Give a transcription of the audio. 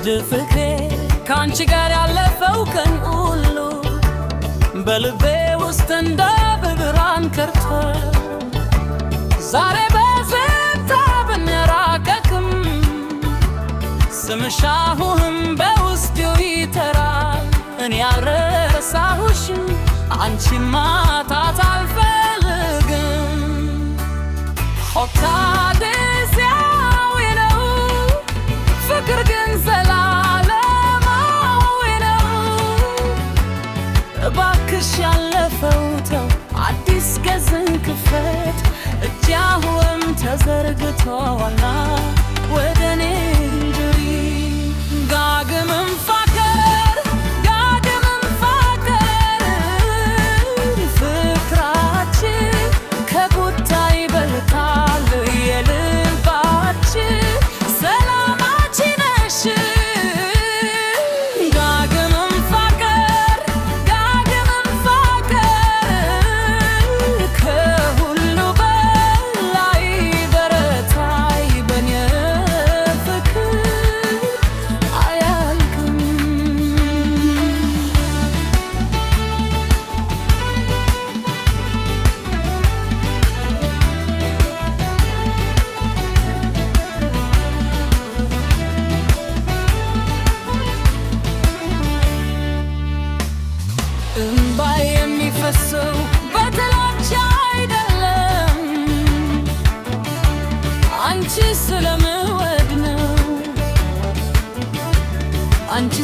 ውድ ፍቅሬ ካንቺ ጋር ያለፈው ቀን ሁሉ በልቤ ውስጥ እንደ ብርሃን ከርቷል። ዛሬ በዝምታ ብንራቀቅም ስምሽ አሁንም በውስጤ ይጠራል። እኔ አልረሳሁሽም አንቺን ማጣት አልፈልግም። ኦታደሲያዊ ነው ፍቅር ግን ዘላለማዊ ነው። እባክሽ ያለፈው ተው አዲስ ገጽን ክፈት። እጅ አሁንም ተዘርግቷልና ወደ እኔ ሂጂ። ዳግም እንፋቀር ፍቅራችን ከቁጣ ይበልጣል። የልባችን ሰላማችን ነሽ። ዳግም እንፋቀር ከሁሉ በላይ በረታይ በኔ ፍቅር አያልቅም። እምባ የሚፈሰው በጥላቻ አይደለም አንቺ ስለምወድ ነው። አንቺ